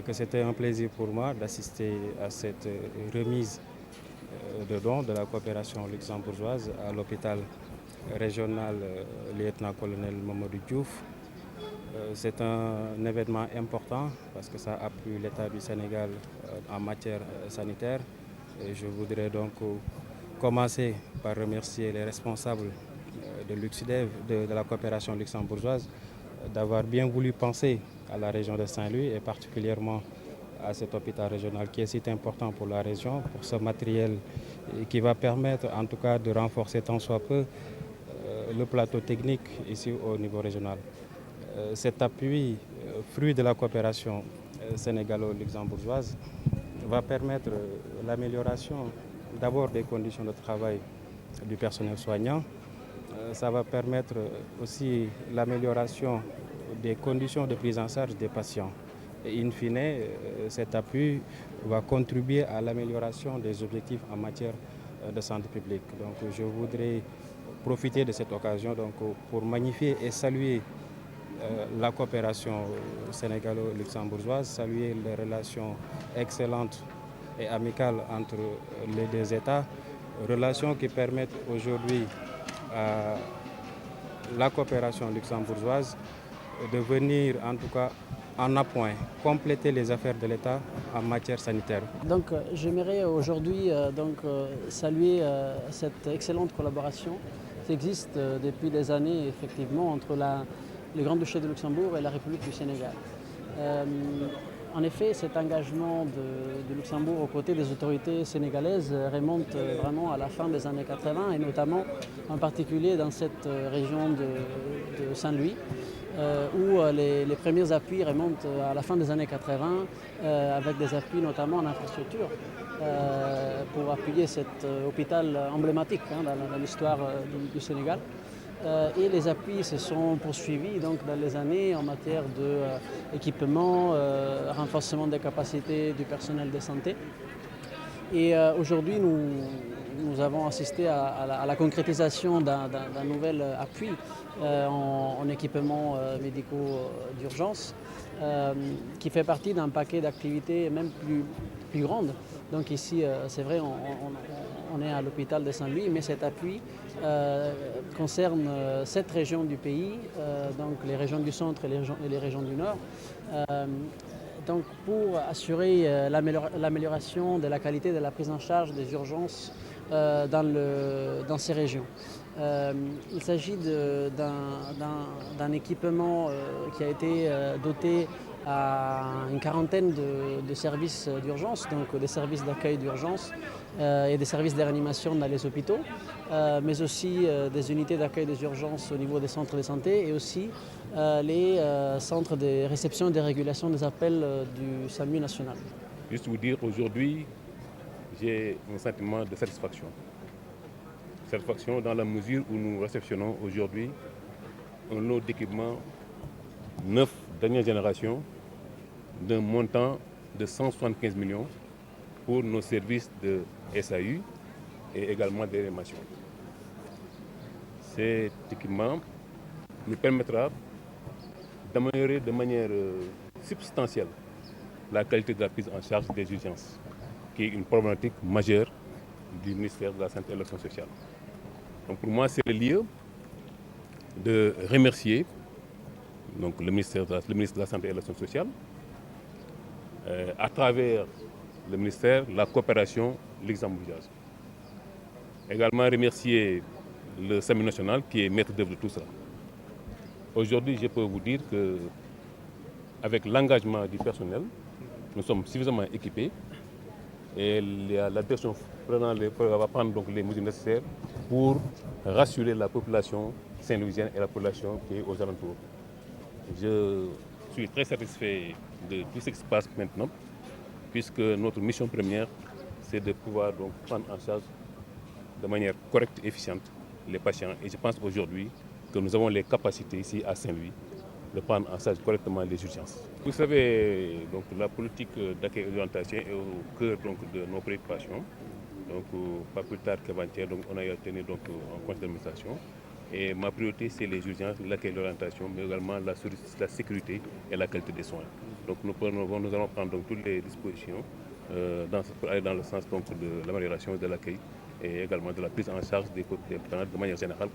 que c'était un plaisir pour moi d'assister à cette remise de dons de la coopération luxembourgeoise à l'hôpital régional lieutenant-colonel Mamadou Diouf. C'est un événement important parce que ça appuie l'État du Sénégal en matière sanitaire. Et je voudrais donc commencer par remercier les responsables de Luxdev, de la coopération luxembourgeoise, d'avoir bien voulu penser à la région de Saint-Louis et particulièrement à cet hôpital régional qui est si important pour la région, pour ce matériel qui va permettre en tout cas de renforcer tant soit peu le plateau technique ici au niveau régional. Cet appui, fruit de la coopération sénégalo-luxembourgeoise, va permettre l'amélioration d'abord des conditions de travail du personnel soignant. Ça va permettre aussi l'amélioration des conditions de prise en charge des patients. Et in fine, cet appui va contribuer à l'amélioration des objectifs en matière de santé publique. Donc je voudrais profiter de cette occasion donc, pour magnifier et saluer la coopération sénégalo-luxembourgeoise, saluer les relations excellentes et amicales entre les deux États, relations qui permettent aujourd'hui à la coopération luxembourgeoise de venir en tout cas en appoint, compléter les affaires de l'État en matière sanitaire. Donc j'aimerais aujourd'hui saluer cette excellente collaboration qui existe depuis des années effectivement entre le Grand-Duché de Luxembourg et la République du Sénégal. En effet, cet engagement de Luxembourg aux côtés des autorités sénégalaises remonte vraiment à la fin des années 80 et notamment en particulier dans cette région de Saint-Louis où les premiers appuis remontent à la fin des années 80 avec des appuis notamment en infrastructure pour appuyer cet hôpital emblématique dans l'histoire du Sénégal. Et les appuis se sont poursuivis donc, dans les années en matière d'équipement, renforcement des capacités du personnel de santé. Et aujourd'hui, nous avons assisté à la concrétisation d'un nouvel appui en équipements médicaux d'urgence qui fait partie d'un paquet d'activités même plus grandes. Donc ici, c'est vrai, on est à l'hôpital de Saint-Louis, mais cet appui concerne 7 régions du pays, donc les régions du centre et les régions du nord. Donc pour assurer l'amélioration de la qualité de la prise en charge des urgences dans ces régions. Il s'agit d'un équipement qui a été doté à une quarantaine de services d'urgence, donc des services d'accueil d'urgence et des services de réanimation dans les hôpitaux, mais aussi des unités d'accueil des urgences au niveau des centres de santé et aussi les centres de réception et de régulation des appels du SAMU national. Juste vous dire, aujourd'hui, j'ai un sentiment de satisfaction. Satisfaction dans la mesure où nous réceptionnons aujourd'hui un lot d'équipements neuf dernière génération d'un montant de 175 millions pour nos services de SAU et également de réanimation. Cet équipement nous permettra d'améliorer de manière substantielle la qualité de la prise en charge des urgences, qui est une problématique majeure du ministère de la Santé et de l'Action sociale. Donc pour moi, c'est le lieu de remercier donc, le ministre de la Santé et de l'Action sociale, à travers le ministère, la coopération luxembourgeoise. Également remercier le SAMU national qui est maître d'œuvre de tout ça. Aujourd'hui, je peux vous dire qu'avec l'engagement du personnel, nous sommes suffisamment équipés et la direction va prendre donc les mesures nécessaires pour rassurer la population saint-louisienne et la population qui est aux alentours. Je suis très satisfait de tout ce qui se passe maintenant, puisque notre mission première, c'est de pouvoir donc prendre en charge de manière correcte et efficiente les patients. Et je pense aujourd'hui que nous avons les capacités ici à Saint-Louis de prendre en charge correctement les urgences. Vous savez, donc, la politique d'accueil et d'orientation est au cœur donc, de nos préoccupations. Donc, pas plus tard qu'avant-hier, on a tenu donc, en conseil d'administration Et ma priorité, c'est les urgences, l'accueil, l'orientation, mais également la sécurité et la qualité des soins. Donc nous allons prendre donc, toutes les dispositions pour aller dans le sens donc, de l'amélioration de l'accueil et également de la prise en charge des malades de manière générale.